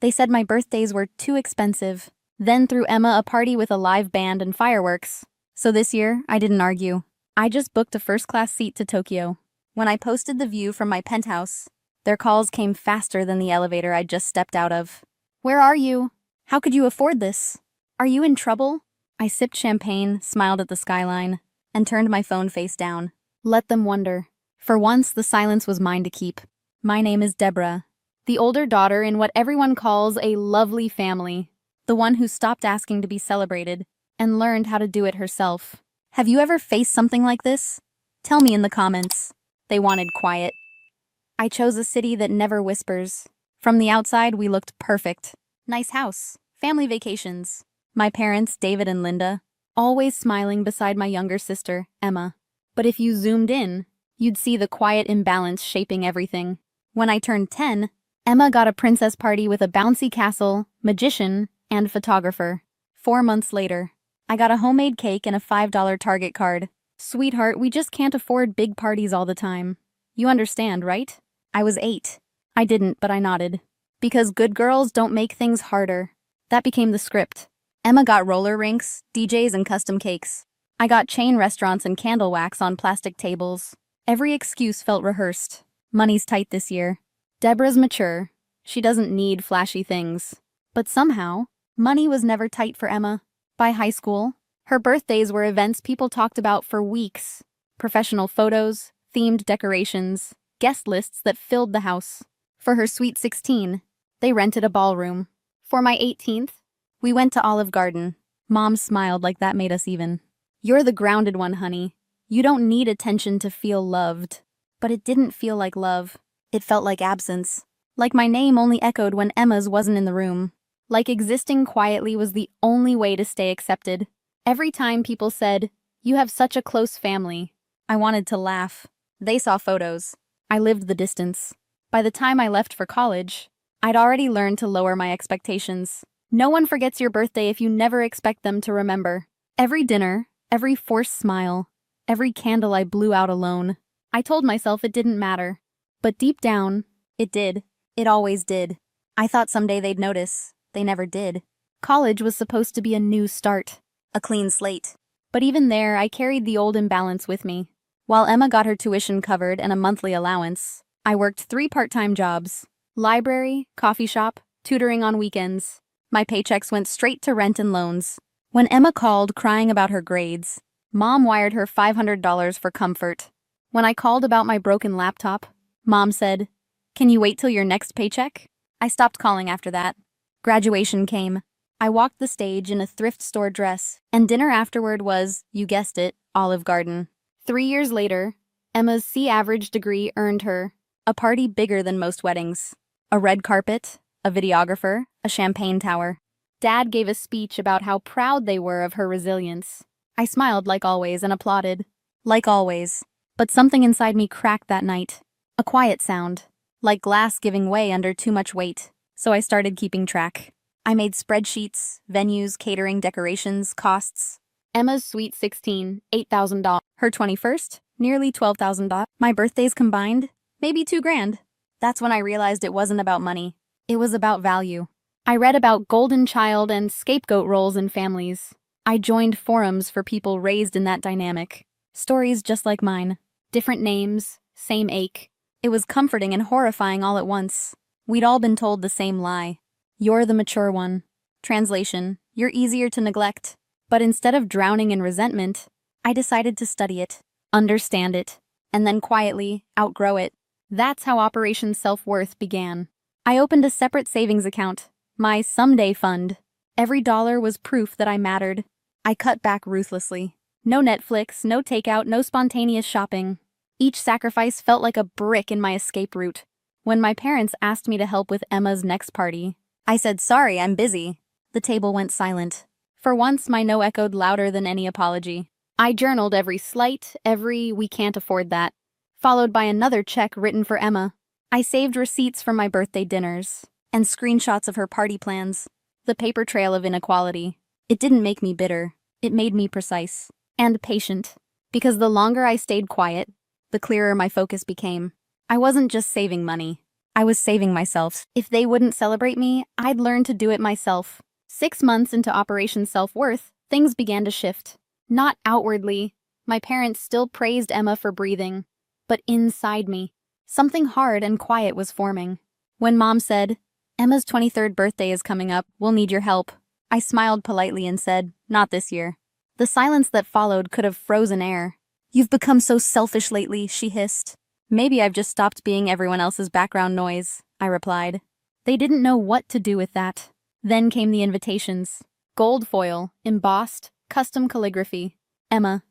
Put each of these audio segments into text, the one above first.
They said my birthdays were too expensive. Then threw Emma a party with a live band and fireworks. So this year, I didn't argue. I just booked a first-class seat to Tokyo. When I posted the view from my penthouse, their calls came faster than the elevator I'd just stepped out of. Where are you? How could you afford this? Are you in trouble? I sipped champagne, smiled at the skyline, and turned my phone face down. Let them wonder. For once, the silence was mine to keep. My name is Deborah, the older daughter in what everyone calls a lovely family, the one who stopped asking to be celebrated and learned how to do it herself. Have you ever faced something like this? Tell me in the comments. They wanted quiet. I chose a city that never whispers. From the outside, we looked perfect. Nice house, family vacations. My parents, David and Linda, always smiling beside my younger sister, Emma. But if you zoomed in, you'd see the quiet imbalance shaping everything. When I turned 10, Emma got a princess party with a bouncy castle, magician, and photographer. 4 months later, I got a homemade cake and a $5 Target card. Sweetheart, we just can't afford big parties all the time. You understand, right? I was 8. I didn't, but I nodded. Because good girls don't make things harder. That became the script. Emma got roller rinks, DJs, and custom cakes. I got chain restaurants and candle wax on plastic tables. Every excuse felt rehearsed. Money's tight this year. Deborah's mature. She doesn't need flashy things. But somehow, money was never tight for Emma. By high school, her birthdays were events people talked about for weeks. Professional photos, themed decorations, guest lists that filled the house. For her sweet 16, they rented a ballroom. For my 18th, we went to Olive Garden. Mom smiled like that made us even. You're the grounded one, honey. You don't need attention to feel loved. But it didn't feel like love. It felt like absence. Like my name only echoed when Emma's wasn't in the room. Like existing quietly was the only way to stay accepted. Every time people said, "You have such a close family," I wanted to laugh. They saw photos. I lived the distance. By the time I left for college, I'd already learned to lower my expectations. No one forgets your birthday if you never expect them to remember. Every dinner, every forced smile, every candle I blew out alone. I told myself it didn't matter. But deep down, it did. It always did. I thought someday they'd notice. They never did. College was supposed to be a new start. A clean slate. But even there, I carried the old imbalance with me. While Emma got her tuition covered and a monthly allowance, I worked 3 part-time jobs. Library, coffee shop, tutoring on weekends. My paychecks went straight to rent and loans. When Emma called crying about her grades, Mom wired her $500 for comfort. When I called about my broken laptop, Mom said, "Can you wait till your next paycheck?" I stopped calling after that. Graduation came. I walked the stage in a thrift store dress, and dinner afterward was, you guessed it, Olive Garden. 3 years later, Emma's C-average degree earned her a party bigger than most weddings. A red carpet, a videographer, a champagne tower. Dad gave a speech about how proud they were of her resilience. I smiled like always and applauded. Like always. But something inside me cracked that night. A quiet sound. Like glass giving way under too much weight. So I started keeping track. I made spreadsheets, venues, catering, decorations, costs. Emma's sweet 16, $8,000. Her 21st, nearly $12,000. My birthdays combined, maybe $2,000. That's when I realized it wasn't about money. It was about value. I read about golden child and scapegoat roles in families. I joined forums for people raised in that dynamic. Stories just like mine. Different names, same ache. It was comforting and horrifying all at once. We'd all been told the same lie. You're the mature one. Translation, you're easier to neglect. But instead of drowning in resentment, I decided to study it, understand it, and then quietly outgrow it. That's how Operation Self-Worth began. I opened a separate savings account, my someday fund. Every dollar was proof that I mattered. I cut back ruthlessly. No Netflix, no takeout, no spontaneous shopping. Each sacrifice felt like a brick in my escape route. When my parents asked me to help with Emma's next party, I said, "Sorry, I'm busy." The table went silent. For once, my no echoed louder than any apology. I journaled every slight, every "we can't afford that," followed by another check written for Emma. I saved receipts from my birthday dinners and screenshots of her party plans. The paper trail of inequality. It didn't make me bitter. It made me precise and patient. Because the longer I stayed quiet, the clearer my focus became. I wasn't just saving money. I was saving myself. If they wouldn't celebrate me, I'd learn to do it myself. 6 months into Operation Self-Worth, things began to shift. Not outwardly. My parents still praised Emma for breathing. But inside me, something hard and quiet was forming. When Mom said, "Emma's 23rd birthday is coming up, we'll need your help," I smiled politely and said, "Not this year." The silence that followed could have frozen air. "You've become so selfish lately," she hissed. "Maybe I've just stopped being everyone else's background noise," I replied. They didn't know what to do with that. Then came the invitations. Gold foil, embossed, custom calligraphy. Emma.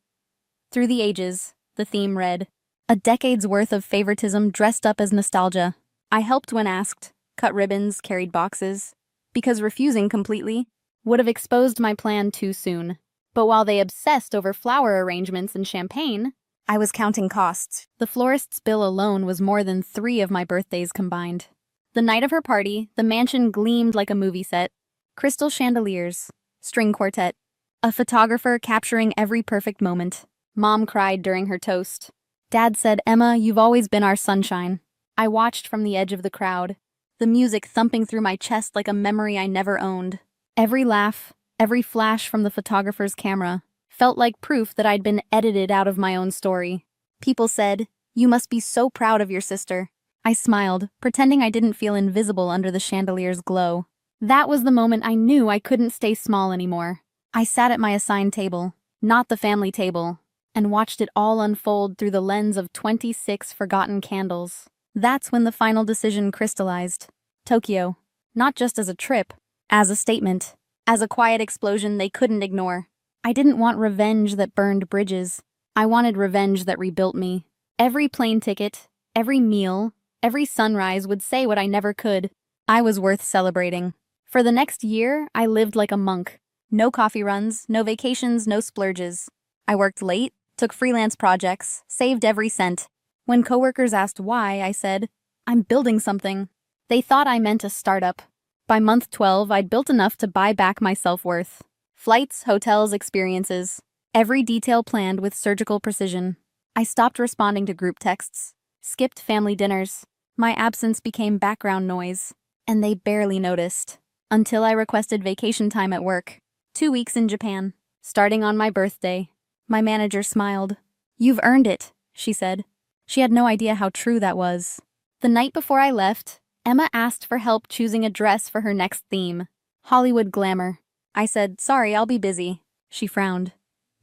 Through the ages, the theme read. A decade's worth of favoritism dressed up as nostalgia. I helped when asked, cut ribbons, carried boxes, because refusing completely would have exposed my plan too soon. But while they obsessed over flower arrangements and champagne, I was counting costs. The florist's bill alone was more than 3 of my birthdays combined. The night of her party, the mansion gleamed like a movie set. Crystal chandeliers, string quartet, a photographer capturing every perfect moment. Mom cried during her toast. Dad said, "Emma, you've always been our sunshine." I watched from the edge of the crowd, the music thumping through my chest like a memory I never owned. Every laugh, every flash from the photographer's camera felt like proof that I'd been edited out of my own story. People said, "You must be so proud of your sister." I smiled, pretending I didn't feel invisible under the chandelier's glow. That was the moment I knew I couldn't stay small anymore. I sat at my assigned table, not the family table, and watched it all unfold through the lens of 26 forgotten candles. That's when the final decision crystallized. Tokyo. Not just as a trip, as a statement, as a quiet explosion they couldn't ignore. I didn't want revenge that burned bridges. I wanted revenge that rebuilt me. Every plane ticket, every meal, every sunrise would say what I never could. I was worth celebrating. For the next year, I lived like a monk. No coffee runs, no vacations, no splurges. I worked late, took freelance projects, saved every cent. When coworkers asked why, I said, "I'm building something." They thought I meant a startup. By month 12, I'd built enough to buy back my self-worth. Flights, hotels, experiences. Every detail planned with surgical precision. I stopped responding to group texts, skipped family dinners. My absence became background noise, and they barely noticed. Until I requested vacation time at work. 2 weeks in Japan, starting on my birthday. My manager smiled. "You've earned it," she said. She had no idea how true that was. The night before I left, Emma asked for help choosing a dress for her next theme. Hollywood glamour. I said, "Sorry, I'll be busy." She frowned.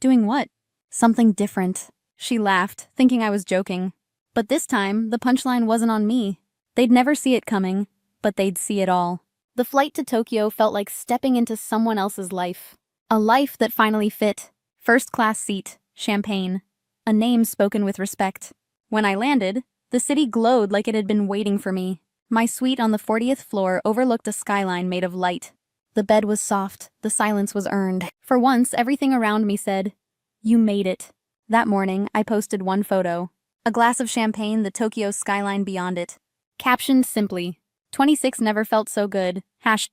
"Doing what?" "Something different." She laughed, thinking I was joking. But this time, the punchline wasn't on me. They'd never see it coming, but they'd see it all. The flight to Tokyo felt like stepping into someone else's life. A life that finally fit. First-class seat, champagne. A name spoken with respect. When I landed, the city glowed like it had been waiting for me. My suite on the 40th floor overlooked a skyline made of light. The bed was soft, the silence was earned. For once, everything around me said, "You made it." That morning, I posted one photo. A glass of champagne, the Tokyo skyline beyond it. Captioned simply, 26 never felt so good.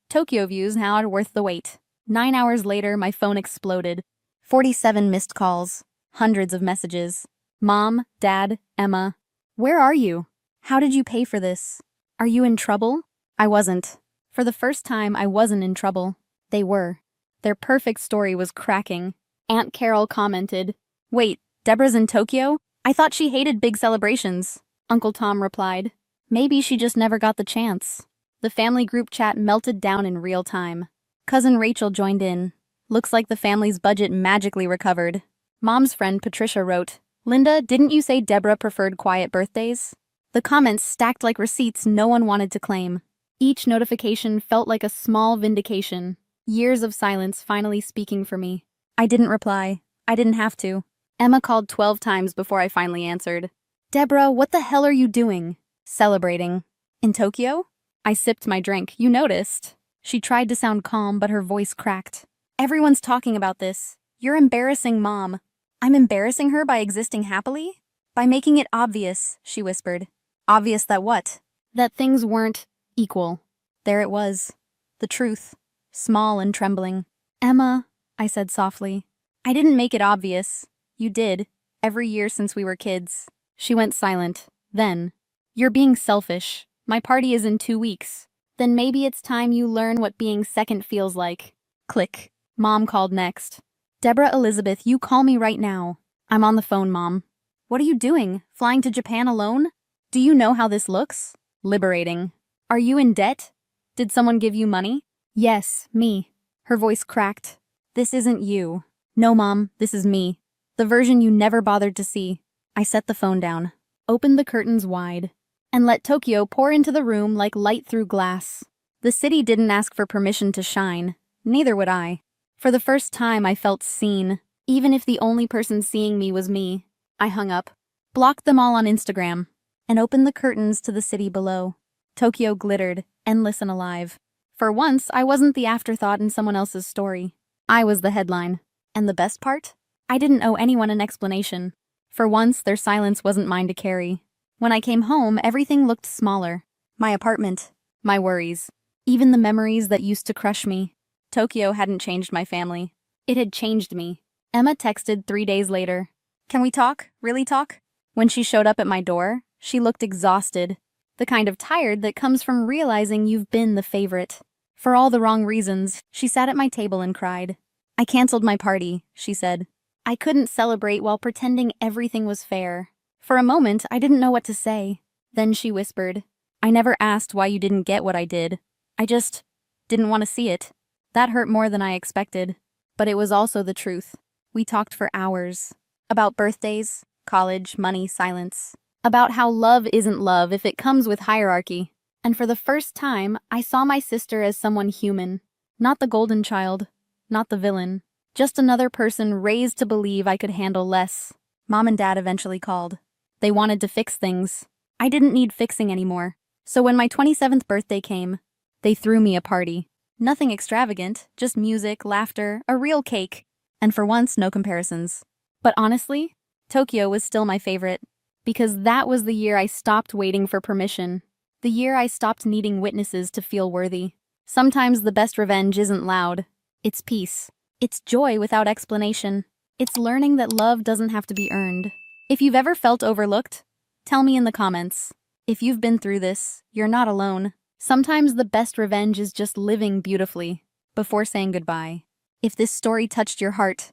Tokyo views now are worth the wait. 9 hours later, my phone exploded. 47 missed calls. Hundreds of messages. "Mom, Dad, Emma. Where are you? How did you pay for this? Are you in trouble?" I wasn't. For the first time, I wasn't in trouble. They were. Their perfect story was cracking. Aunt Carol commented, "Wait, Deborah's in Tokyo? I thought she hated big celebrations." Uncle Tom replied, "Maybe she just never got the chance." The family group chat melted down in real time. Cousin Rachel joined in. Looks like the family's budget magically recovered. Mom's friend Patricia wrote, "Linda, didn't you say Deborah preferred quiet birthdays?" The comments stacked like receipts no one wanted to claim. Each notification felt like a small vindication. Years of silence finally speaking for me. I didn't reply. I didn't have to. Emma called 12 times before I finally answered. "Deborah, what the hell are you doing?" "Celebrating." "In Tokyo?" I sipped my drink. "You noticed." She tried to sound calm, but her voice cracked. "Everyone's talking about this. You're embarrassing Mom." "I'm embarrassing her by existing happily?" "By making it obvious," she whispered. "Obvious that what?" "That things weren't equal." There it was. The truth. Small and trembling. "Emma," I said softly. "I didn't make it obvious. You did. Every year since we were kids." She went silent. Then, "You're being selfish." My party is in 2 weeks. Then maybe it's time you learn what being second feels like. Click. Mom called next. Deborah Elizabeth, you call me right now. I'm on the phone, Mom. What are you doing? Flying to Japan alone? Do you know how this looks? Liberating. Are you in debt? Did someone give you money? Yes, me. Her voice cracked. This isn't you. No, Mom, this is me. The version you never bothered to see. I set the phone down, opened the curtains wide, and let Tokyo pour into the room like light through glass. The city didn't ask for permission to shine. Neither would I. For the first time, I felt seen, even if the only person seeing me was me. I hung up, blocked them all on Instagram, and opened the curtains to the city below. Tokyo glittered, endless and alive. For once, I wasn't the afterthought in someone else's story. I was the headline. And the best part? I didn't owe anyone an explanation. For once, their silence wasn't mine to carry. When I came home, everything looked smaller. My apartment, my worries, even the memories that used to crush me. Tokyo hadn't changed my family. It had changed me. Emma texted 3 days later. Can we talk? Really talk? When she showed up at my door, she looked exhausted. The kind of tired that comes from realizing you've been the favorite. For all the wrong reasons, she sat at my table and cried. I canceled my party, she said. I couldn't celebrate while pretending everything was fair. For a moment, I didn't know what to say. Then she whispered, I never asked why you didn't get what I did. I just didn't want to see it. That hurt more than I expected. But it was also the truth. We talked for hours. About birthdays, college, money, silence. About how love isn't love if it comes with hierarchy. And for the first time, I saw my sister as someone human. Not the golden child. Not the villain. Just another person raised to believe I could handle less. Mom and Dad eventually called. They wanted to fix things. I didn't need fixing anymore. So when my 27th birthday came, they threw me a party. Nothing extravagant, just music, laughter, a real cake. And for once, no comparisons. But honestly, Tokyo was still my favorite. Because that was the year I stopped waiting for permission. The year I stopped needing witnesses to feel worthy. Sometimes the best revenge isn't loud. It's peace. It's joy without explanation. It's learning that love doesn't have to be earned. If you've ever felt overlooked, tell me in the comments. If you've been through this, you're not alone. Sometimes the best revenge is just living beautifully before saying goodbye. If this story touched your heart,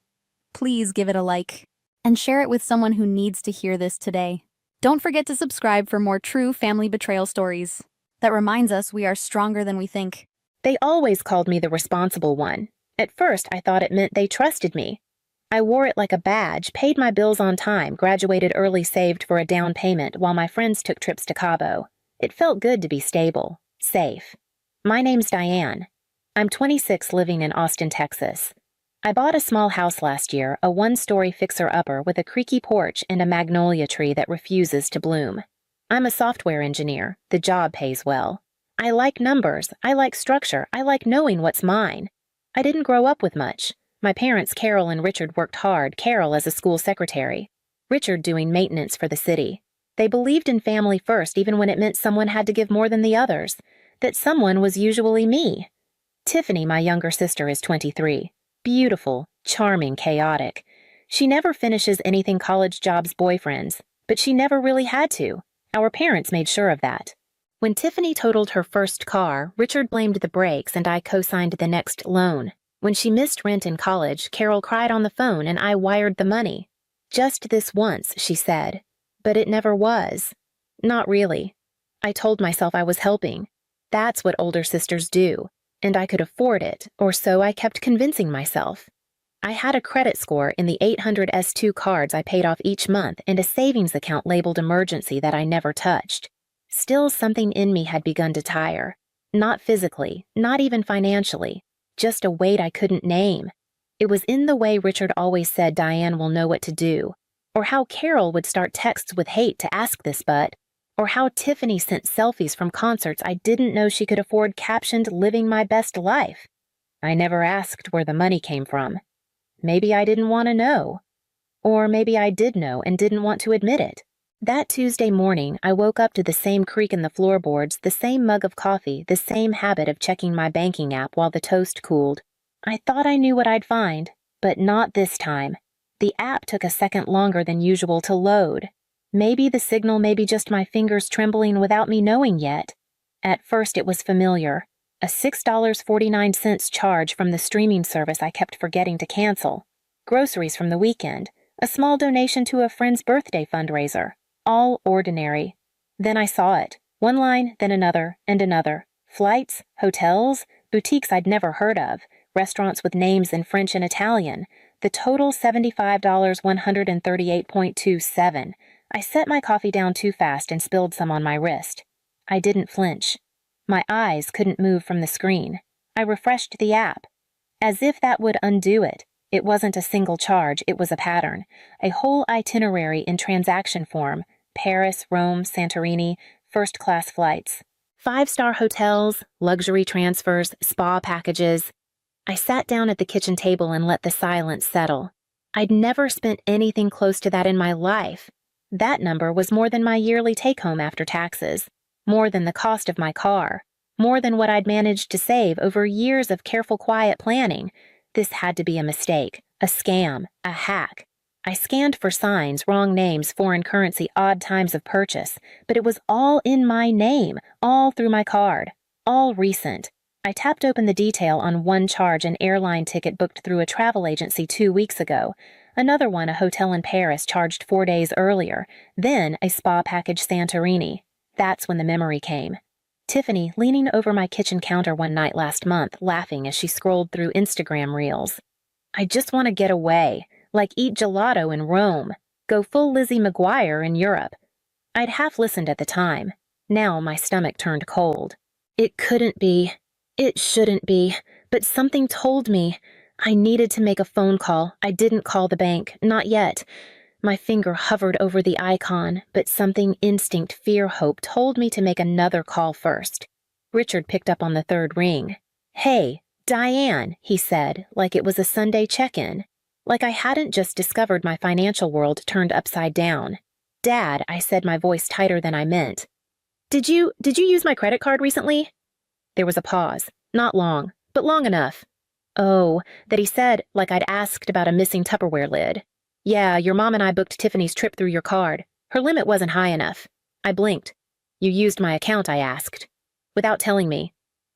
please give it a like and share it with someone who needs to hear this today. Don't forget to subscribe for more true family betrayal stories. That reminds us we are stronger than we think. They always called me the responsible one. At first, I thought it meant they trusted me. I wore it like a badge, paid my bills on time, graduated early, saved for a down payment while my friends took trips to Cabo. It felt good to be stable, safe. My name's Diane. I'm 26, living in Austin, Texas. I bought a small house last year, a one-story fixer-upper with a creaky porch and a magnolia tree that refuses to bloom. I'm a software engineer. The job pays well. I like numbers. I like structure. I like knowing what's mine. I didn't grow up with much. My parents, Carol and Richard, worked hard, Carol as a school secretary, Richard doing maintenance for the city. They believed in family first even when it meant someone had to give more than the others, that someone was usually me. Tiffany, my younger sister, is 23. Beautiful, charming, chaotic. She never finishes anything college jobs boyfriends, but she never really had to. Our parents made sure of that. When Tiffany totaled her first car, Richard blamed the brakes and I co-signed the next loan. When she missed rent in college, Carol cried on the phone and I wired the money. Just this once, she said. But it never was. Not really. I told myself I was helping. That's what older sisters do. And I could afford it, or so I kept convincing myself. I had a credit score in the 800 S2 cards I paid off each month and a savings account labeled emergency that I never touched. Still, something in me had begun to tire. Not physically, not even financially. Just a weight I couldn't name. It was in the way Richard always said Diane will know what to do, or how Carol would start texts with hate to ask this but, or how Tiffany sent selfies from concerts I didn't know she could afford captioned living my best life. I never asked where the money came from. Maybe I didn't want to know. Or maybe I did know and didn't want to admit it. That Tuesday morning, I woke up to the same creak in the floorboards, the same mug of coffee, the same habit of checking my banking app while the toast cooled. I thought I knew what I'd find, but not this time. The app took a second longer than usual to load. Maybe the signal, maybe just my fingers trembling without me knowing yet. At first it was familiar. A $6.49 charge from the streaming service I kept forgetting to cancel. Groceries from the weekend. A small donation to a friend's birthday fundraiser. All ordinary. Then I saw it. One line, then another, and another. Flights, hotels, boutiques I'd never heard of, restaurants with names in French and Italian. The total $75,138.27. I set my coffee down too fast and spilled some on my wrist. I didn't flinch. My eyes couldn't move from the screen. I refreshed the app. As if that would undo it. It wasn't a single charge, it was a pattern. A whole itinerary in transaction form. Paris, Rome, Santorini, first-class flights. 5-star hotels, luxury transfers, spa packages. I sat down at the kitchen table and let the silence settle. I'd never spent anything close to that in my life. That number was more than my yearly take-home after taxes. More than the cost of my car. More than what I'd managed to save over years of careful, quiet planning. This had to be a mistake, a scam, a hack. I scanned for signs, wrong names, foreign currency, odd times of purchase, but it was all in my name, all through my card, all recent. I tapped open the detail on one charge, an airline ticket booked through a travel agency 2 weeks ago. Another one, a hotel in Paris charged 4 days earlier. Then a spa package Santorini. That's when the memory came. Tiffany leaning over my kitchen counter one night last month, laughing as she scrolled through Instagram reels. I just want to get away, like eat gelato in Rome, go full Lizzie McGuire in Europe. I'd half listened at the time. Now my stomach turned cold. It couldn't be. It shouldn't be. But something told me. I needed to make a phone call. I didn't call the bank. Not yet. My finger hovered over the icon, but something instinct, fear, hope told me to make another call first. Richard picked up on the third ring. "Hey, Diane," he said, like it was a Sunday check-in. Like I hadn't just discovered my financial world turned upside down. "Dad," I said, my voice tighter than I meant. Did you use my credit card recently?" There was a pause. Not long, but long enough. "Oh," that he said like I'd asked about a missing Tupperware lid. "Yeah, your mom and I booked Tiffany's trip through your card. Her limit wasn't high enough." I blinked. "You used my account," I asked. "Without telling me."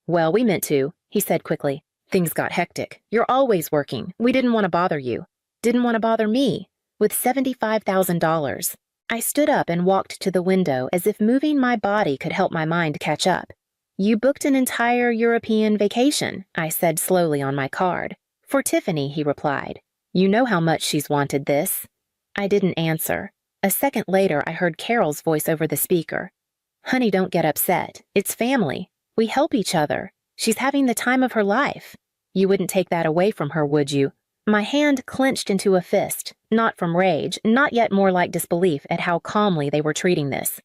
"Well, we meant to," he said quickly. "Things got hectic. You're always working. We didn't want to bother you. Didn't want to bother me. With $75,000. I stood up and walked to the window as if moving my body could help my mind catch up. "You booked an entire European vacation," I said slowly on my card. "For Tiffany," he replied. "You know how much she's wanted this." I didn't answer. A second later, I heard Carol's voice over the speaker. "Honey, don't get upset. It's family. We help each other. She's having the time of her life. You wouldn't take that away from her, would you?" My hand clenched into a fist, not from rage, not yet more like disbelief at how calmly they were treating this.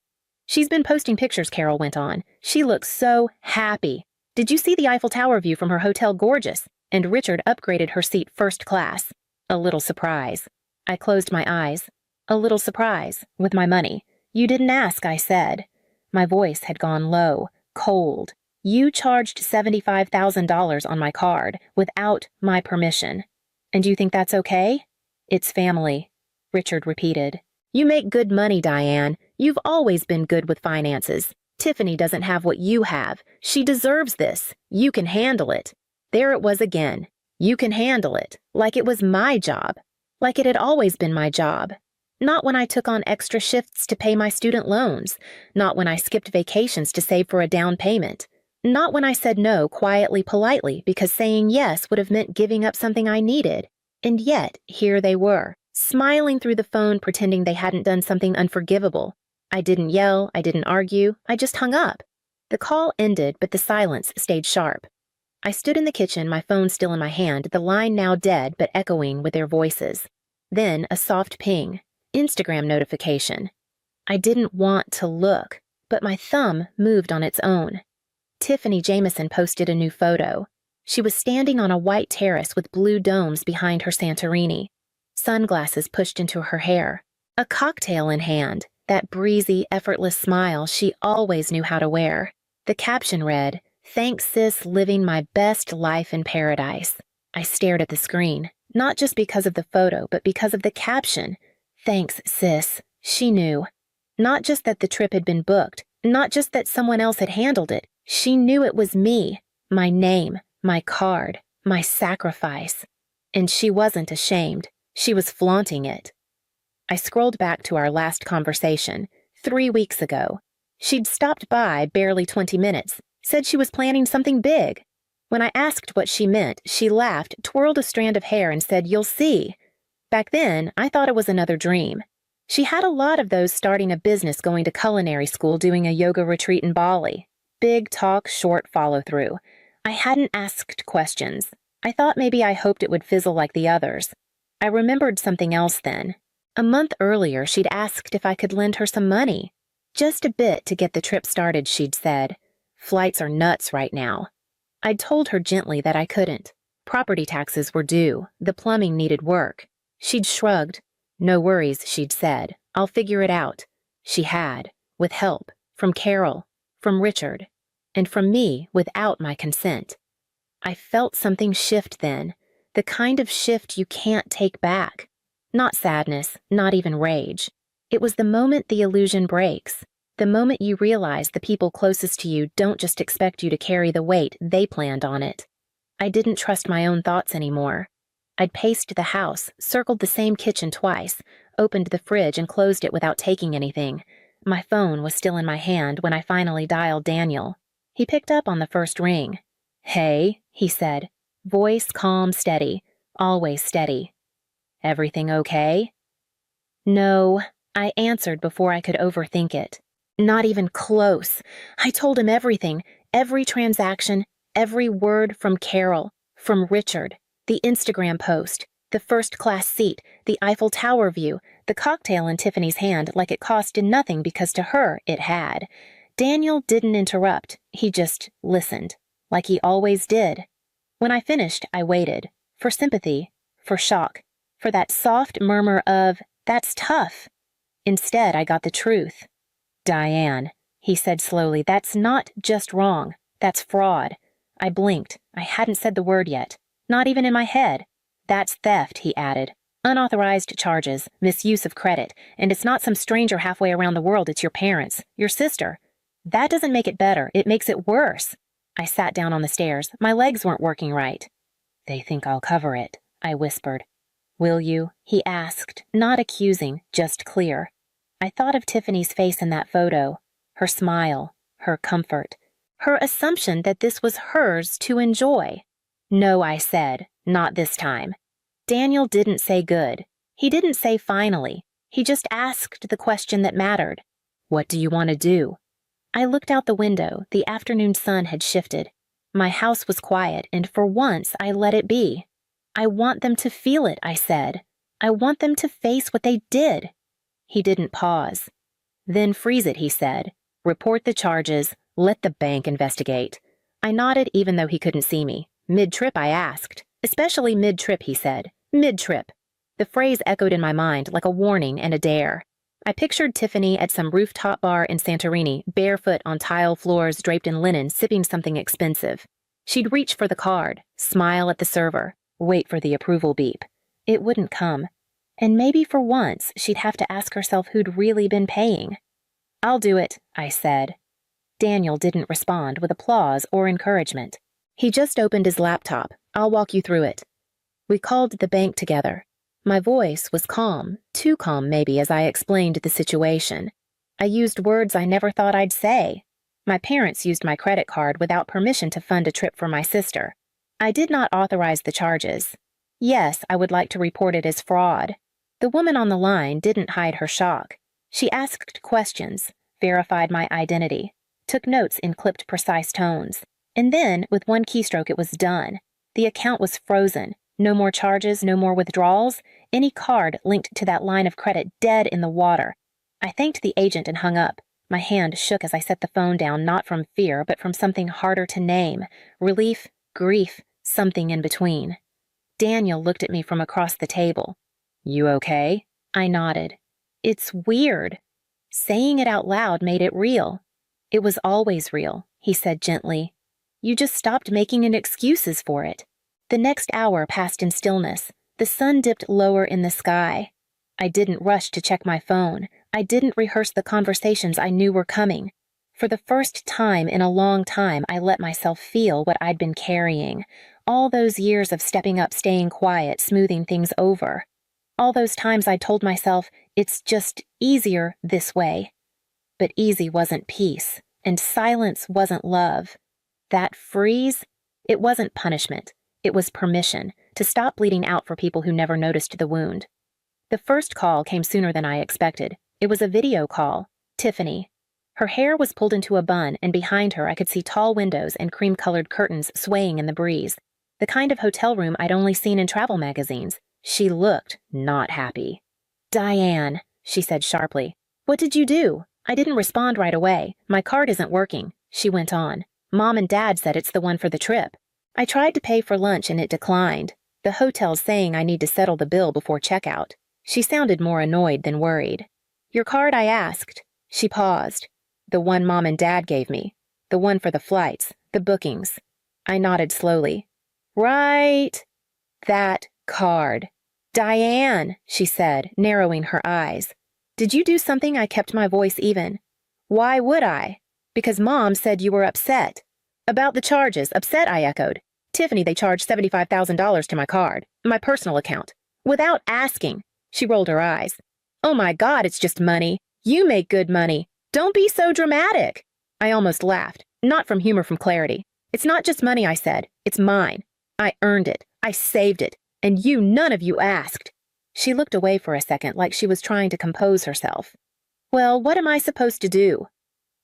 "She's been posting pictures," Carol went on. "She looks so happy. Did you see the Eiffel Tower view from her hotel? Gorgeous. And Richard upgraded her seat first class. A little surprise." I closed my eyes. "A little surprise, with my money. You didn't ask," I said. My voice had gone low, cold. "You charged $75,000 on my card, without my permission. And you think that's okay?" "It's family," Richard repeated. "You make good money, Diane. You've always been good with finances. Tiffany doesn't have what you have. She deserves this. You can handle it." There it was again. You can handle it. Like it was my job. Like it had always been my job. Not when I took on extra shifts to pay my student loans. Not when I skipped vacations to save for a down payment. Not when I said no quietly, politely, because saying yes would have meant giving up something I needed. And yet, here they were, smiling through the phone, pretending they hadn't done something unforgivable. I didn't yell, I didn't argue, I just hung up. The call ended, but the silence stayed sharp. I stood in the kitchen, my phone still in my hand, the line now dead but echoing with their voices. Then a soft ping. Instagram notification. I didn't want to look, but my thumb moved on its own. Tiffany Jameson posted a new photo. She was standing on a white terrace with blue domes behind her Santorini. Sunglasses pushed into her hair. A cocktail in hand, that breezy, effortless smile she always knew how to wear. The caption read, "Thanks, sis, living my best life in paradise." I stared at the screen, not just because of the photo, but because of the caption. Thanks, sis. She knew. Not just that the trip had been booked, Not just that someone else had handled it. She knew it was me, my name, my card, my sacrifice. And she wasn't ashamed. She was flaunting it. I scrolled back to our last conversation, 3 weeks ago. She'd stopped by barely 20 minutes, said she was planning something big. When I asked what she meant, she laughed, twirled a strand of hair, and said, "You'll see." Back then, I thought it was another dream. She had a lot of those starting a business, going to culinary school, doing a yoga retreat in Bali. Big talk, short follow-through. I hadn't asked questions. I thought maybe I hoped it would fizzle like the others. I remembered something else then. A month earlier, she'd asked if I could lend her some money. Just a bit to get the trip started, she'd said. Flights are nuts right now. I'd told her gently that I couldn't. Property taxes were due. The plumbing needed work. She'd shrugged. "No worries," she'd said. "I'll figure it out." She had, with help, from Carol, from Richard, and from me without my consent. I felt something shift then, the kind of shift you can't take back. Not sadness, not even rage. It was the moment the illusion breaks, the moment you realize the people closest to you don't just expect you to carry the weight they planned on it. I didn't trust my own thoughts anymore. I'd paced the house, circled the same kitchen twice, opened the fridge and closed it without taking anything. My phone was still in my hand when I finally dialed Daniel. He picked up on the first ring. "Hey," he said, voice calm, steady, always steady. "Everything okay?" "No," I answered before I could overthink it. "Not even close." I told him everything, every transaction, every word, from Carol, from Richard, the Instagram post, the first-class seat, the Eiffel Tower view, the cocktail in Tiffany's hand like it costed nothing because to her it had. Daniel didn't interrupt. He just listened, like he always did. When I finished, I waited. For sympathy, for shock, for that soft murmur of, "That's tough." Instead, I got the truth. "Diane," he said slowly, "that's not just wrong. That's fraud." I blinked. I hadn't said the word yet. Not even in my head. "That's theft," he added. "Unauthorized charges, misuse of credit, and it's not some stranger halfway around the world, it's your parents, your sister. That doesn't make it better, it makes it worse." I sat down on the stairs. My legs weren't working right. "They think I'll cover it," I whispered. "Will you?" he asked, not accusing, just clear. I thought of Tiffany's face in that photo, her smile, her comfort, her assumption that this was hers to enjoy. "No," I said, "not this time." Daniel didn't say good. He didn't say finally. He just asked the question that mattered. "What do you want to do?" I looked out the window. The afternoon sun had shifted. My house was quiet, and for once I let it be. "I want them to feel it," I said. "I want them to face what they did." He didn't pause. "Then freeze it," he said. "Report the charges. Let the bank investigate." I nodded even though he couldn't see me. "Mid-trip?" I asked. "Especially mid-trip," he said. "Mid-trip." The phrase echoed in my mind like a warning and a dare. I pictured Tiffany at some rooftop bar in Santorini, barefoot on tile floors draped in linen, sipping something expensive. She'd reach for the card, smile at the server, wait for the approval beep. It wouldn't come. And maybe for once, she'd have to ask herself who'd really been paying. "I'll do it," I said. Daniel didn't respond with applause or encouragement. He just opened his laptop. "I'll walk you through it." We called the bank together. My voice was calm, too calm maybe, as I explained the situation. I used words I never thought I'd say. My parents used my credit card without permission to fund a trip for my sister. I did not authorize the charges. Yes, I would like to report it as fraud. The woman on the line didn't hide her shock. She asked questions, verified my identity, took notes in clipped, precise tones. And then, with one keystroke, it was done. The account was frozen. No more charges, no more withdrawals. Any card linked to that line of credit dead in the water. I thanked the agent and hung up. My hand shook as I set the phone down, not from fear, but from something harder to name. Relief, grief, something in between. Daniel looked at me from across the table. "You okay?" I nodded. "It's weird." Saying it out loud made it real. "It was always real," he said gently. "You just stopped making excuses for it." The next hour passed in stillness. The sun dipped lower in the sky. I didn't rush to check my phone. I didn't rehearse the conversations I knew were coming. For the first time in a long time, I let myself feel what I'd been carrying. All those years of stepping up, staying quiet, smoothing things over. All those times I told myself, it's just easier this way. But easy wasn't peace, and silence wasn't love. That freeze, it wasn't punishment. It was permission to stop bleeding out for people who never noticed the wound. The first call came sooner than I expected. It was a video call. Tiffany. Her hair was pulled into a bun, and behind her I could see tall windows and cream-colored curtains swaying in the breeze. The kind of hotel room I'd only seen in travel magazines. She looked not happy. "Diane," she said sharply. "What did you do?" I didn't respond right away. "My card isn't working," she went on. "Mom and Dad said it's the one for the trip. I tried to pay for lunch and it declined. The hotel's saying I need to settle the bill before checkout." She sounded more annoyed than worried. "Your card?" I asked. She paused. "The one Mom and Dad gave me. The one for the flights, the bookings." I nodded slowly. "Right. That card." "Diane," she said, narrowing her eyes. "Did you do something?" I kept my voice even. "Why would I?" "Because Mom said you were upset." "About the charges." "Upset?" I echoed. "Tiffany, they charged $75,000 to my card, my personal account, without asking." She rolled her eyes. "Oh my God, it's just money. You make good money. Don't be so dramatic." I almost laughed, not from humor, from clarity. "It's not just money," I said. "It's mine. I earned it. I saved it. And you, none of you asked." She looked away for a second like she was trying to compose herself. "Well, what am I supposed to do?"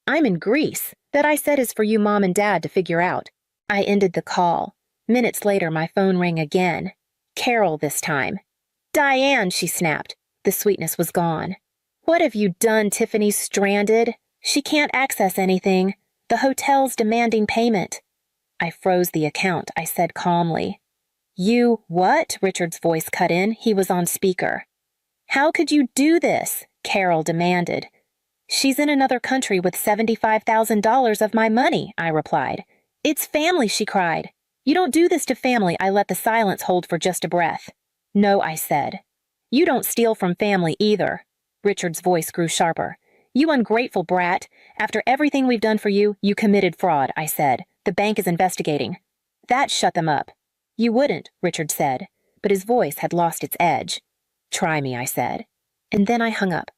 "I'm in Greece. That I said is for you, Mom and Dad, to figure out." I ended the call. Minutes later, my phone rang again. Carol this time. "Diane," she snapped. The sweetness was gone. "What have you done? Tiffany's stranded. She can't access anything. The hotel's demanding payment." I froze the account, I said calmly. "You what?" Richard's voice cut in. He was on speaker. "How could you do this?" Carol demanded. "She's in another country with $75,000 of my money," I replied. "It's family," she cried. "You don't do this to family." I let the silence hold for just a breath. "No," I said. "You don't steal from family either." Richard's voice grew sharper. "You ungrateful brat. After everything we've done for you, you committed fraud," I said. "The bank is investigating." That shut them up. "You wouldn't," Richard said, but his voice had lost its edge. "Try me," I said. And then I hung up.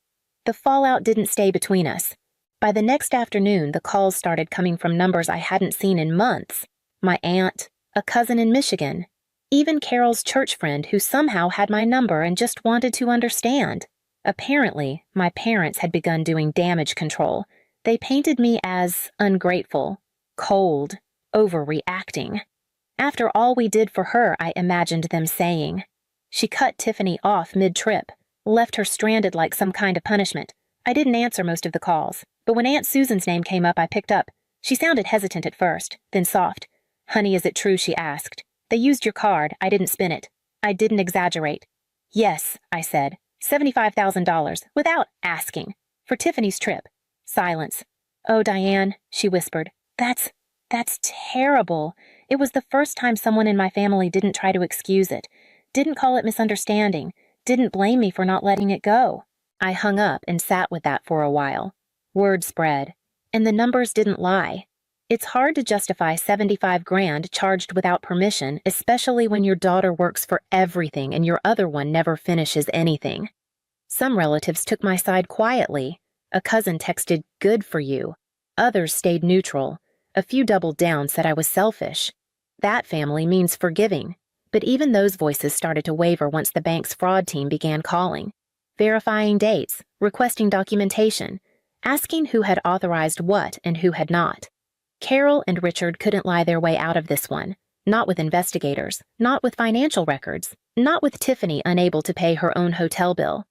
The fallout didn't stay between us. By the next afternoon, the calls started coming from numbers I hadn't seen in months. My aunt, a cousin in Michigan, even Carol's church friend who somehow had my number and just wanted to understand. Apparently, my parents had begun doing damage control. They painted me as ungrateful, cold, overreacting. After all we did for her, I imagined them saying. She cut Tiffany off mid-trip, left her stranded like some kind of punishment. I didn't answer most of the calls, but when Aunt Susan's name came up, I picked up. She sounded hesitant at first, then soft. "Honey, is it true?" she asked. "They used your card. I didn't spin it. I didn't exaggerate." "Yes," I said. $75,000, without asking. For Tiffany's trip. Silence. "Oh, Diane," she whispered. That's terrible. It was the first time someone in my family didn't try to excuse it, didn't call it misunderstanding, didn't blame me for not letting it go." I hung up and sat with that for a while. Word spread, and the numbers didn't lie. It's hard to justify 75 grand charged without permission, especially when your daughter works for everything and your other one never finishes anything. Some relatives took my side quietly. A cousin texted, "Good for you." Others stayed neutral. A few doubled down, said I was selfish. That family means forgiving. But even those voices started to waver once the bank's fraud team began calling, verifying dates, requesting documentation, asking who had authorized what and who had not. Carol and Richard couldn't lie their way out of this one, not with investigators, not with financial records, not with Tiffany unable to pay her own hotel bill.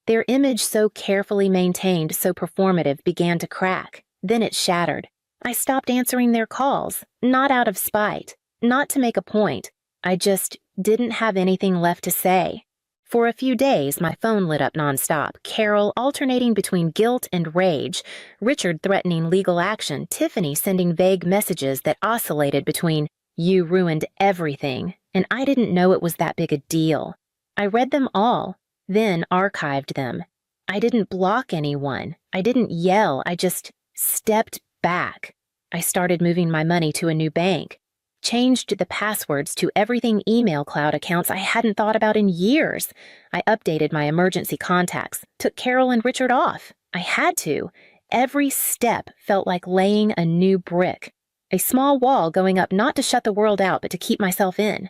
Their image, so carefully maintained, so performative, began to crack. Then it shattered. I stopped answering their calls, not out of spite, not to make a point. I just didn't have anything left to say. For a few days, my phone lit up nonstop, Carol alternating between guilt and rage, Richard threatening legal action, Tiffany sending vague messages that oscillated between, "You ruined everything," and "I didn't know it was that big a deal." I read them all, then archived them. I didn't block anyone. I didn't yell. I just stepped back. I started moving my money to a new bank, changed the passwords to everything email cloud accounts I hadn't thought about in years. I updated my emergency contacts, took Carol and Richard off. I had to. Every step felt like laying a new brick. A small wall going up not to shut the world out but to keep myself in.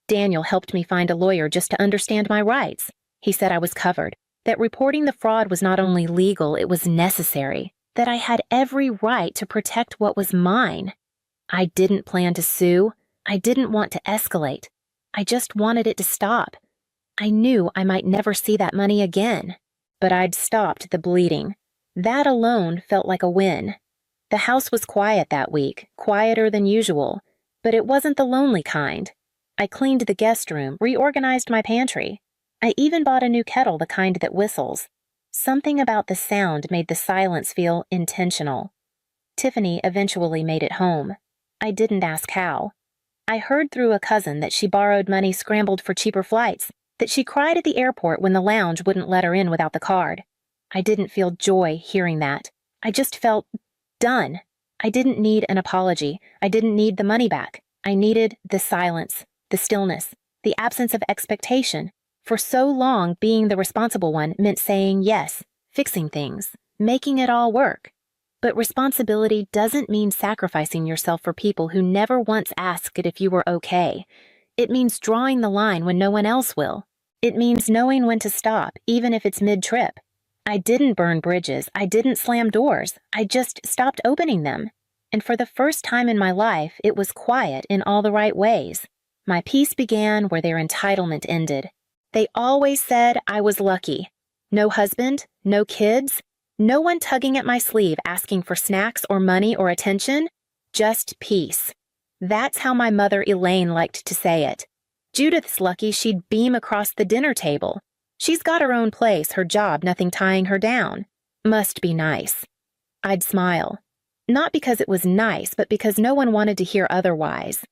Daniel helped me find a lawyer just to understand my rights. He said I was covered, that reporting the fraud was not only legal, it was necessary, that I had every right to protect what was mine. I didn't plan to sue. I didn't want to escalate. I just wanted it to stop. I knew I might never see that money again, but I'd stopped the bleeding. That alone felt like a win. The house was quiet that week, quieter than usual, but it wasn't the lonely kind. I cleaned the guest room, reorganized my pantry. I even bought a new kettle, the kind that whistles. Something about the sound made the silence feel intentional. Tiffany eventually made it home. I didn't ask how. I heard through a cousin that she borrowed money scrambled for cheaper flights, that she cried at the airport when the lounge wouldn't let her in without the card. I didn't feel joy hearing that. I just felt done. I didn't need an apology. I didn't need the money back. I needed the silence, the stillness, the absence of expectation. For so long, being the responsible one meant saying yes, fixing things, making it all work. But responsibility doesn't mean sacrificing yourself for people who never once asked if you were okay. It means drawing the line when no one else will. It means knowing when to stop, even if it's mid-trip. I didn't burn bridges. I didn't slam doors. I just stopped opening them. And for the first time in my life, it was quiet in all the right ways. My peace began where their entitlement ended. They always said I was lucky. No husband, no kids, no one tugging at my sleeve asking for snacks or money or attention, just peace. That's how my mother Elaine liked to say it. Judith's lucky she'd beam across the dinner table. She's got her own place, her job, nothing tying her down. Must be nice. I'd smile. Not because it was nice, but because no one wanted to hear otherwise.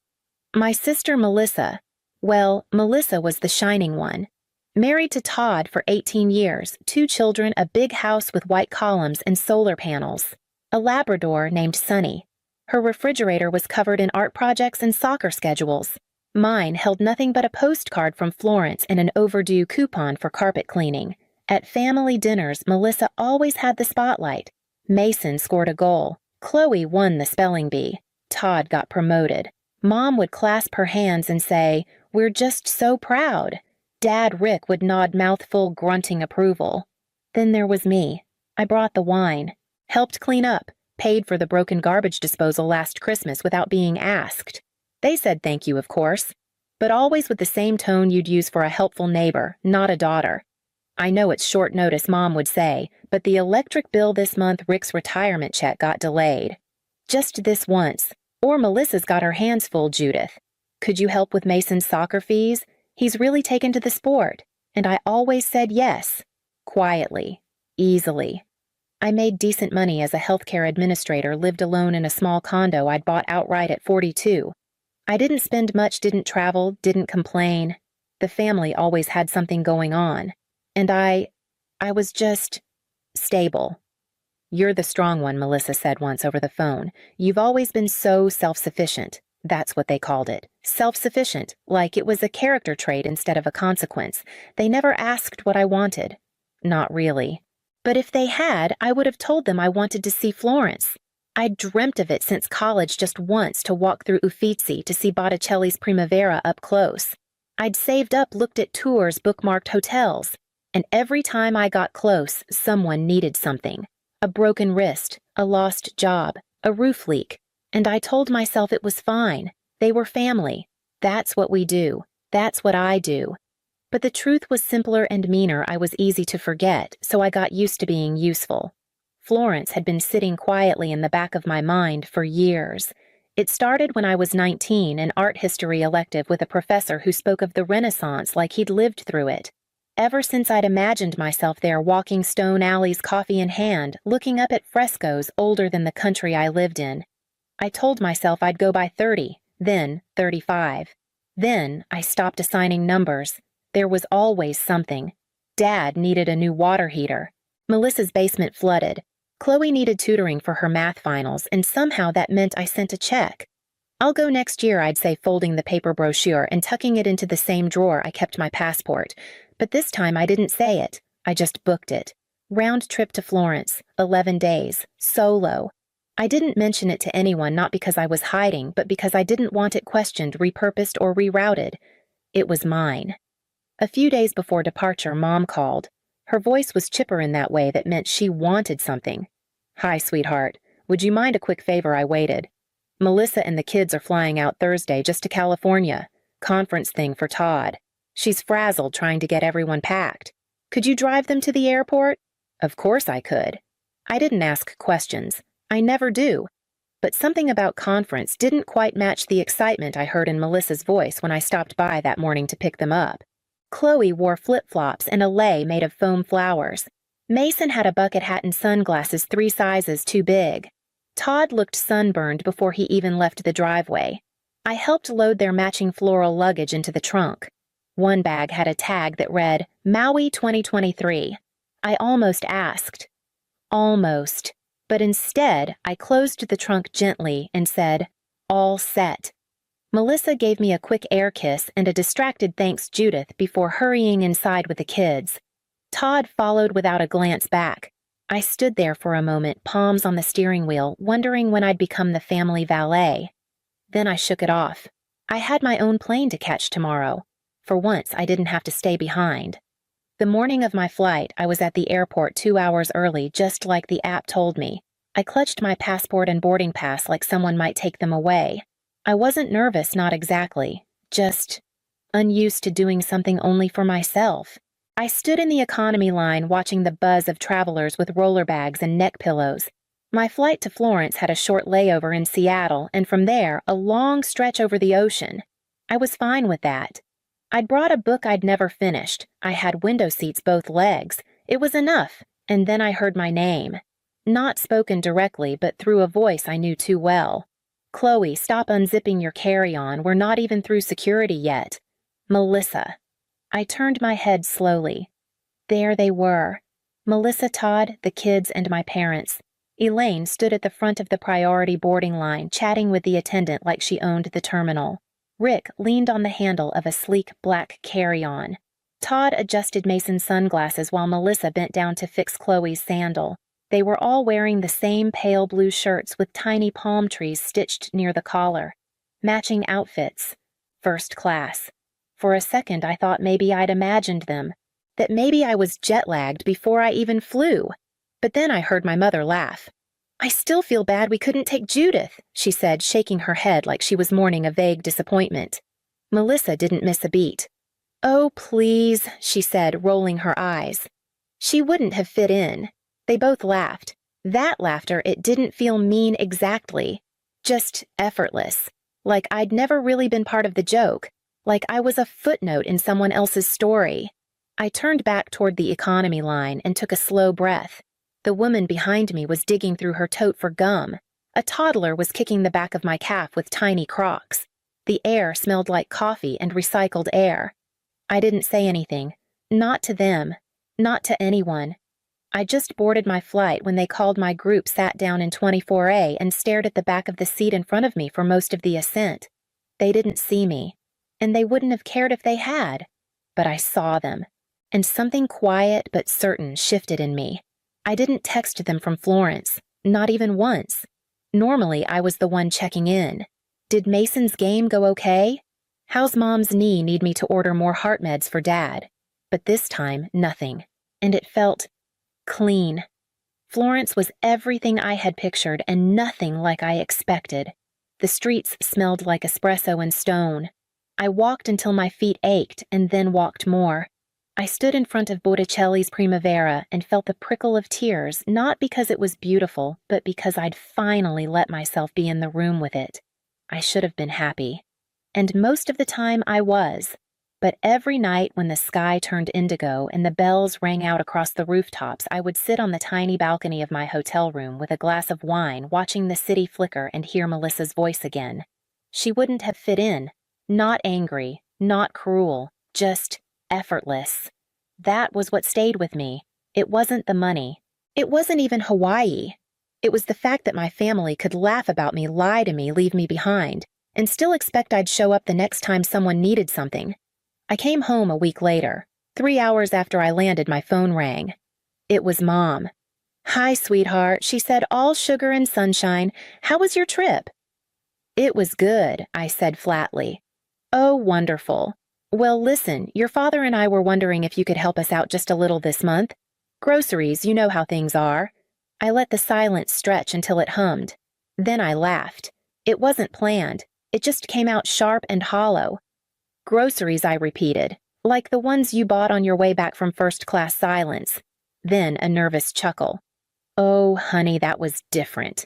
My sister Melissa, well, Melissa was the shining one. Married to Todd for 18 years, 2 children, a big house with white columns and solar panels. A Labrador named Sunny. Her refrigerator was covered in art projects and soccer schedules. Mine held nothing but a postcard from Florence and an overdue coupon for carpet cleaning. At family dinners, Melissa always had the spotlight. Mason scored a goal. Chloe won the spelling bee. Todd got promoted. Mom would clasp her hands and say, "We're just so proud." Dad Rick would nod mouthful, grunting approval. Then there was me. I brought the wine, helped clean up, paid for the broken garbage disposal last Christmas without being asked. They said thank you, of course, but always with the same tone you'd use for a helpful neighbor, not a daughter. I know it's short notice, Mom would say, but the electric bill this month, Rick's retirement check got delayed. Just this once. Or Melissa's got her hands full, Judith. Could you help with Mason's soccer fees? He's really taken to the sport. And I always said yes. Quietly. Easily. I made decent money as a healthcare administrator, lived alone in a small condo I'd bought outright at 42. I didn't spend much, didn't travel, didn't complain. The family always had something going on. And I was just stable. "You're the strong one," Melissa said once over the phone. "You've always been so self-sufficient." That's what they called it. Self-sufficient, like it was a character trait instead of a consequence. They never asked what I wanted. Not really. But if they had, I would have told them I wanted to see Florence. I'd dreamt of it since college just once, to walk through Uffizi to see Botticelli's Primavera up close. I'd saved up, looked at tours, bookmarked hotels. And every time I got close, someone needed something. A broken wrist, a lost job, a roof leak. And I told myself it was fine. They were family. That's what we do. That's what I do. But the truth was simpler and meaner. I was easy to forget, so I got used to being useful. Florence had been sitting quietly in the back of my mind for years. It started when I was 19, an art history elective with a professor who spoke of the Renaissance like he'd lived through it. Ever since I'd imagined myself there walking stone alleys, coffee in hand, looking up at frescoes older than the country I lived in. I told myself I'd go by 30, then 35. Then I stopped assigning numbers. There was always something. Dad needed a new water heater. Melissa's basement flooded. Chloe needed tutoring for her math finals, and somehow that meant I sent a check. I'll go next year, I'd say, folding the paper brochure and tucking it into the same drawer I kept my passport. But this time I didn't say it. I just booked it. Round trip to Florence, 11 days, solo. I didn't mention it to anyone, not because I was hiding, but because I didn't want it questioned, repurposed, or rerouted. It was mine. A few days before departure, Mom called. Her voice was chipper in that way that meant she wanted something. "Hi, sweetheart. Would you mind a quick favor?" I waited. "Melissa and the kids are flying out Thursday just to California. Conference thing for Todd. She's frazzled trying to get everyone packed. Could you drive them to the airport?" Of course I could. I didn't ask questions. I never do. But something about conference didn't quite match the excitement I heard in Melissa's voice when I stopped by that morning to pick them up. Chloe wore flip-flops and a lei made of foam flowers. Mason had a bucket hat and sunglasses 3 sizes too big. Todd looked sunburned before he even left the driveway. I helped load their matching floral luggage into the trunk. One bag had a tag that read, Maui 2023. I almost asked. Almost. But instead, I closed the trunk gently and said, all set. Melissa gave me a quick air kiss and a distracted thanks, Judith, before hurrying inside with the kids. Todd followed without a glance back. I stood there for a moment, palms on the steering wheel, wondering when I'd become the family valet. Then I shook it off. I had my own plane to catch tomorrow. For once, I didn't have to stay behind. The morning of my flight, I was at the airport 2 hours early, just like the app told me. I clutched my passport and boarding pass like someone might take them away. I wasn't nervous, not exactly. Just unused to doing something only for myself. I stood in the economy line watching the buzz of travelers with roller bags and neck pillows. My flight to Florence had a short layover in Seattle, and from there, a long stretch over the ocean. I was fine with that. I'd brought a book I'd never finished. I had window seats both legs. It was enough, and then I heard my name. Not spoken directly, but through a voice I knew too well. Chloe, stop unzipping your carry-on. We're not even through security yet. Melissa. I turned my head slowly. There they were. Melissa, Todd, the kids, and my parents. Elaine stood at the front of the priority boarding line, chatting with the attendant like she owned the terminal. Rick leaned on the handle of a sleek black carry-on. Todd adjusted Mason's sunglasses while Melissa bent down to fix Chloe's sandal. They were all wearing the same pale blue shirts with tiny palm trees stitched near the collar. Matching outfits. First class. For a second, I thought maybe I'd imagined them. That maybe I was jet-lagged before I even flew. But then I heard my mother laugh. I still feel bad we couldn't take Judith, she said, shaking her head like she was mourning a vague disappointment. Melissa didn't miss a beat. Oh, please, she said, rolling her eyes. She wouldn't have fit in. They both laughed. That laughter, it didn't feel mean exactly. Just effortless. Like I'd never really been part of the joke. Like I was a footnote in someone else's story. I turned back toward the economy line and took a slow breath. The woman behind me was digging through her tote for gum. A toddler was kicking the back of my calf with tiny Crocs. The air smelled like coffee and recycled air. I didn't say anything. Not to them. Not to anyone. I just boarded my flight when they called my group, sat down in 24A, and stared at the back of the seat in front of me for most of the ascent. They didn't see me, and they wouldn't have cared if they had. But I saw them, and something quiet but certain shifted in me. I didn't text them from Florence, not even once. Normally, I was the one checking in. Did Mason's game go okay? How's Mom's knee need me to order more heart meds for Dad? But this time, nothing. And it felt clean. Florence was everything I had pictured and nothing like I expected. The streets smelled like espresso and stone. I walked until my feet ached and then walked more. I stood in front of Botticelli's Primavera and felt the prickle of tears, not because it was beautiful, but because I'd finally let myself be in the room with it. I should have been happy. And most of the time I was. But every night when the sky turned indigo and the bells rang out across the rooftops, I would sit on the tiny balcony of my hotel room with a glass of wine, watching the city flicker and hear Melissa's voice again. She wouldn't have fit in. Not angry, not cruel, just effortless. That was what stayed with me. It wasn't the money. It wasn't even Hawaii. It was the fact that my family could laugh about me, lie to me, leave me behind, and still expect I'd show up the next time someone needed something. I came home a week later. 3 hours after I landed, my phone rang. It was Mom. "Hi, sweetheart," she said, "all sugar and sunshine. How was your trip?" "It was good," I said flatly. "Oh, wonderful. Well, listen, your father and I were wondering if you could help us out just a little this month. Groceries, you know how things are." I let the silence stretch until it hummed. Then I laughed. It wasn't planned. It just came out sharp and hollow. "Groceries," I repeated, "like the ones you bought on your way back from first-class silence." Then a nervous chuckle. "Oh, honey, that was different.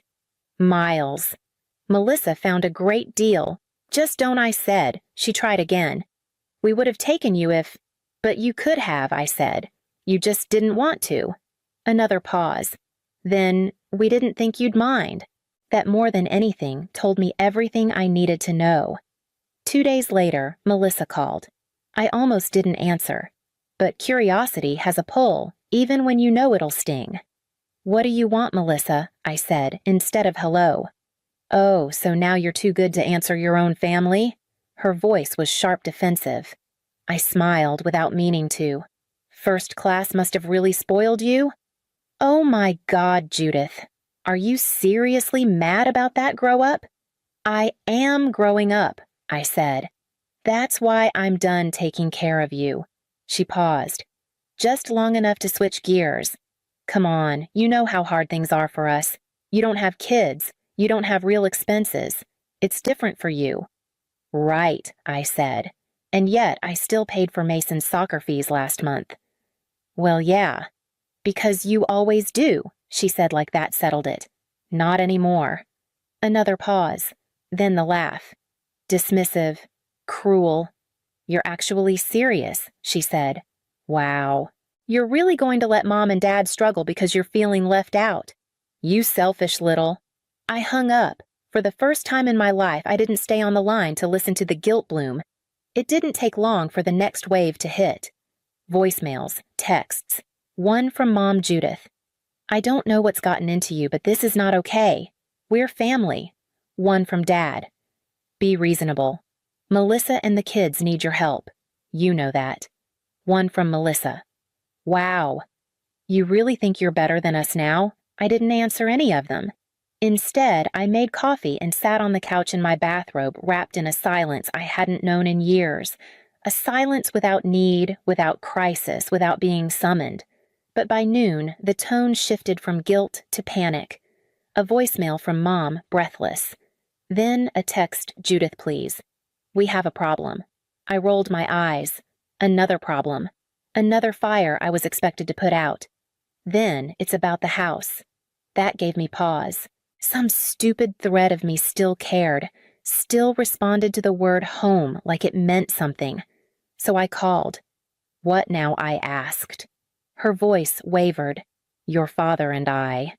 Miles. Melissa found a great deal. Just don't," I said. She tried again. "We would have taken you if—" "But you could have," I said. "You just didn't want to." Another pause. Then, "We didn't think you'd mind." That more than anything told me everything I needed to know. 2 days later, Melissa called. I almost didn't answer. But curiosity has a pull, even when you know it'll sting. "What do you want, Melissa?" I said, instead of hello. "Oh, so now you're too good to answer your own family?" Her voice was sharp defensive. I smiled without meaning to. "First class must have really spoiled you?" "Oh my God, Judith. Are you seriously mad about that grow up?" "I am growing up," I said. "That's why I'm done taking care of you." She paused. Just long enough to switch gears. "Come on, you know how hard things are for us. You don't have kids. You don't have real expenses. It's different for you." "Right," I said. "And yet I still paid for Mason's soccer fees last month." "Well, yeah. Because you always do," she said like that settled it. "Not anymore." Another pause. Then the laugh. Dismissive. Cruel. "You're actually serious," she said. "Wow. You're really going to let Mom and Dad struggle because you're feeling left out? You selfish little—" I hung up. For the first time in my life, I didn't stay on the line to listen to the guilt bloom. It didn't take long for the next wave to hit. Voicemails, texts. One from Mom Judith. "I don't know what's gotten into you, but this is not okay. We're family." One from Dad. "Be reasonable. Melissa and the kids need your help. You know that." One from Melissa. "Wow. You really think you're better than us now?" I didn't answer any of them. Instead, I made coffee and sat on the couch in my bathrobe, wrapped in a silence I hadn't known in years. A silence without need, without crisis, without being summoned. But by noon, the tone shifted from guilt to panic. A voicemail from Mom, breathless. Then a text, "Judith, please. We have a problem." I rolled my eyes. Another problem. Another fire I was expected to put out. Then it's about the house. That gave me pause. Some stupid thread of me still cared, still responded to the word home like it meant something. So I called. "What now?" I asked. Her voice wavered. "Your father and I.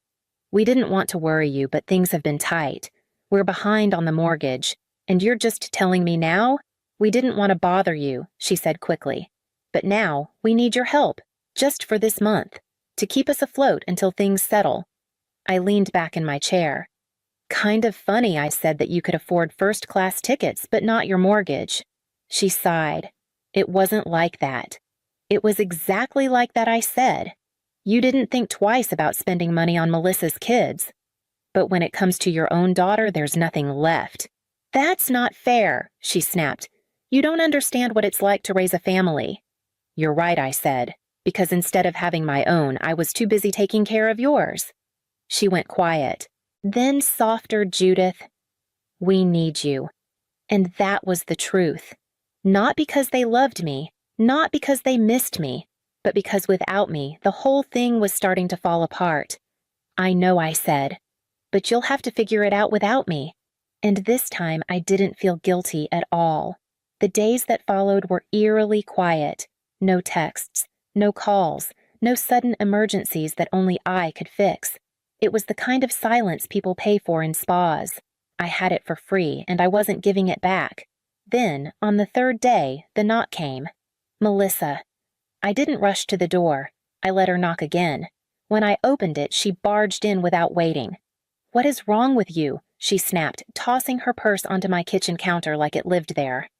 We didn't want to worry you, but things have been tight. We're behind on the mortgage. And you're just telling me now? We didn't want to bother you," she said quickly. "But now we need your help, just for this month, to keep us afloat until things settle." I leaned back in my chair. "Kind of funny," I said, "that you could afford first-class tickets, but not your mortgage." She sighed. "It wasn't like that." "It was exactly like that," I said. "You didn't think twice about spending money on Melissa's kids. But when it comes to your own daughter, there's nothing left." "That's not fair," she snapped. "You don't understand what it's like to raise a family." "You're right," I said, "because instead of having my own, I was too busy taking care of yours." She went quiet. Then softer, "Judith, we need you." And that was the truth. Not because they loved me, not because they missed me, but because without me, the whole thing was starting to fall apart. "I know," I said, "but you'll have to figure it out without me." And this time I didn't feel guilty at all. The days that followed were eerily quiet. No texts, no calls, no sudden emergencies that only I could fix. It was the kind of silence people pay for in spas. I had it for free, and I wasn't giving it back. Then, on the third day, the knock came. Melissa. I didn't rush to the door. I let her knock again. When I opened it, she barged in without waiting. "What is wrong with you?" she snapped, tossing her purse onto my kitchen counter like it lived there.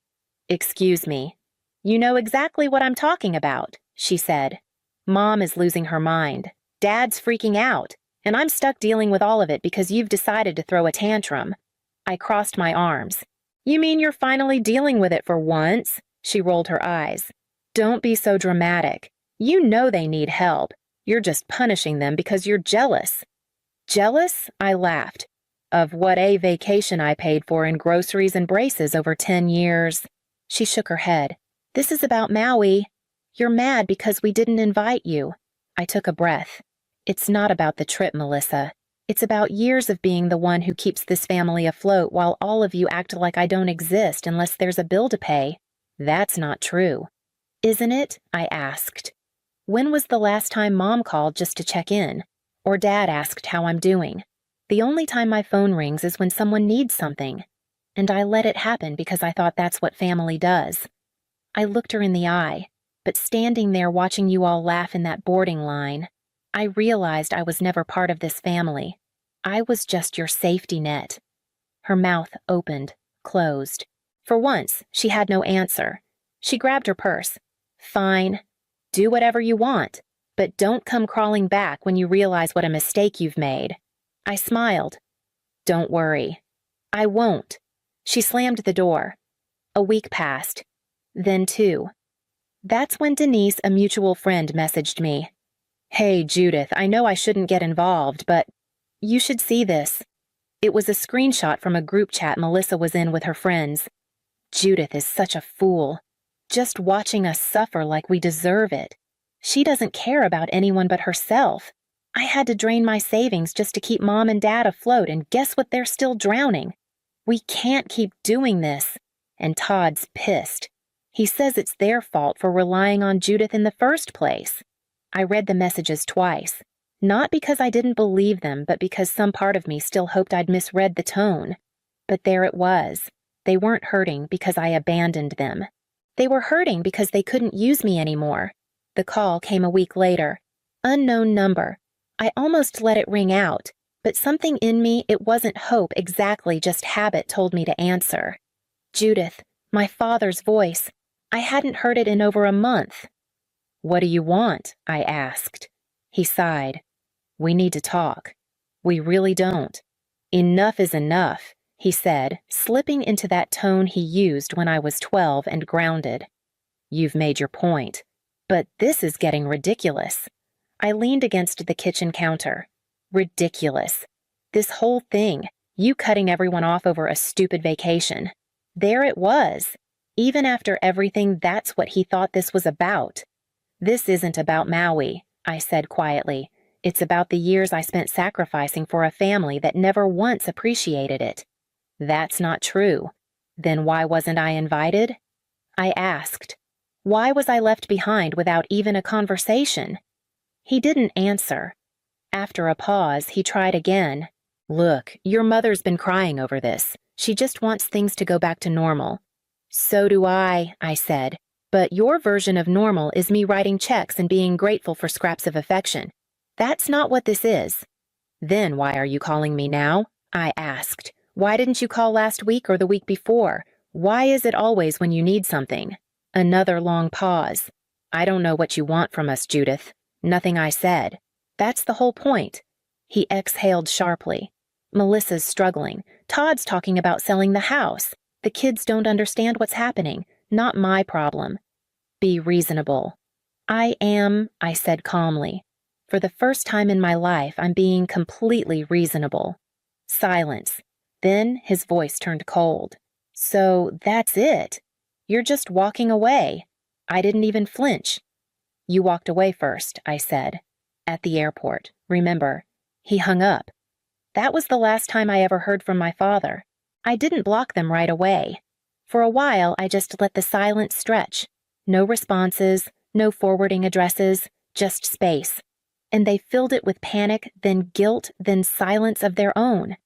"Excuse me." "You know exactly what I'm talking about," she said. "Mom is losing her mind. Dad's freaking out. And I'm stuck dealing with all of it because you've decided to throw a tantrum." I crossed my arms. "You mean you're finally dealing with it for once?" She rolled her eyes. "Don't be so dramatic. You know they need help. You're just punishing them because you're jealous." "Jealous?" I laughed. "Of what a vacation I paid for in groceries and braces over 10 years. She shook her head. "This is about Maui. You're mad because we didn't invite you." I took a breath. "It's not about the trip, Melissa. It's about years of being the one who keeps this family afloat while all of you act like I don't exist unless there's a bill to pay. That's not true." "Isn't it?" I asked. "When was the last time Mom called just to check in? Or Dad asked how I'm doing? The only time my phone rings is when someone needs something. And I let it happen because I thought that's what family does." I looked her in the eye, but standing there watching you all laugh in that boarding line, I realized I was never part of this family. I was just your safety net. Her mouth opened, closed. For once, she had no answer. She grabbed her purse. "Fine. Do whatever you want, but don't come crawling back when you realize what a mistake you've made." I smiled. "Don't worry. I won't." She slammed the door. A week passed. Then 2. That's when Denise, a mutual friend, messaged me. "Hey, Judith, I know I shouldn't get involved, but you should see this." It was a screenshot from a group chat Melissa was in with her friends. "Judith is such a fool. Just watching us suffer like we deserve it. She doesn't care about anyone but herself. I had to drain my savings just to keep Mom and Dad afloat, and guess what? They're still drowning. We can't keep doing this." And Todd's pissed. He says it's their fault for relying on Judith in the first place. I read the messages twice. Not because I didn't believe them, but because some part of me still hoped I'd misread the tone. But there it was. They weren't hurting because I abandoned them. They were hurting because they couldn't use me anymore. The call came a week later. Unknown number. I almost let it ring out, but something in me, it wasn't hope exactly, just habit, told me to answer. Judith, my father's voice. I hadn't heard it in over a month. "What do you want?" I asked. He sighed. "We need to talk. We really don't. Enough is enough," he said, slipping into that tone he used when I was 12 and grounded. "You've made your point. But this is getting ridiculous." I leaned against the kitchen counter. Ridiculous. This whole thing, you cutting everyone off over a stupid vacation. There it was. Even after everything, that's what he thought this was about. "This isn't about Maui," I said quietly. "It's about the years I spent sacrificing for a family that never once appreciated it." "That's not true. Then why wasn't I invited?" I asked. Why was I left behind without even a conversation? He didn't answer. After a pause, he tried again. "Look, your mother's been crying over this. She just wants things to go back to normal." "So do I said. "But your version of normal is me writing checks and being grateful for scraps of affection. That's not what this is." "Then why are you calling me now?" I asked. "Why didn't you call last week or the week before? Why is it always when you need something?" Another long pause. "I don't know what you want from us, Judith." "Nothing," I said. "That's the whole point." He exhaled sharply. "Melissa's struggling. Todd's talking about selling the house. The kids don't understand what's happening. Not my problem." "Be reasonable." "I am," I said calmly. "For the first time in my life, I'm being completely reasonable." Silence. Then his voice turned cold. "So that's it? You're just walking away?" I didn't even flinch. "You walked away first," I said. "At the airport, remember." He hung up. That was the last time I ever heard from my father. I didn't block them right away. For a while, I just let the silence stretch. No responses, no forwarding addresses, just space. And they filled it with panic, then guilt, then silence of their own.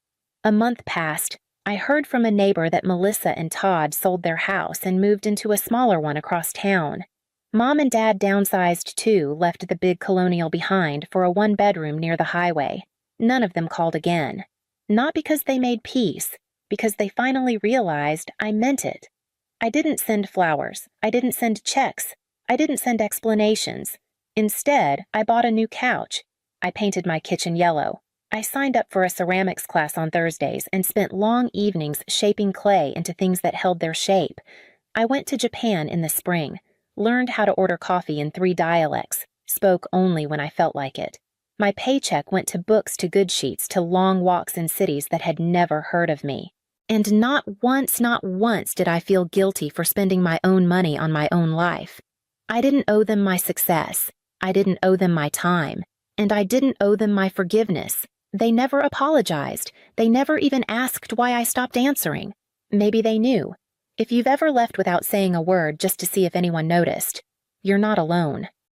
A month passed. I heard from a neighbor that Melissa and Todd sold their house and moved into a smaller one across town. Mom and Dad downsized too, left the big colonial behind for a one-bedroom near the highway. None of them called again. Not because they made peace, because they finally realized I meant it. I didn't send flowers. I didn't send checks. I didn't send explanations. Instead, I bought a new couch. I painted my kitchen yellow. I signed up for a ceramics class on Thursdays and spent long evenings shaping clay into things that held their shape. I went to Japan in the spring, learned how to order coffee in 3 dialects, spoke only when I felt like it. My paycheck went to books, to good sheets, to long walks in cities that had never heard of me. And not once did I feel guilty for spending my own money on my own life. I didn't owe them my success. I didn't owe them my time. And I didn't owe them my forgiveness. They never apologized. They never even asked why I stopped answering. Maybe they knew. If you've ever left without saying a word just to see if anyone noticed, you're not alone.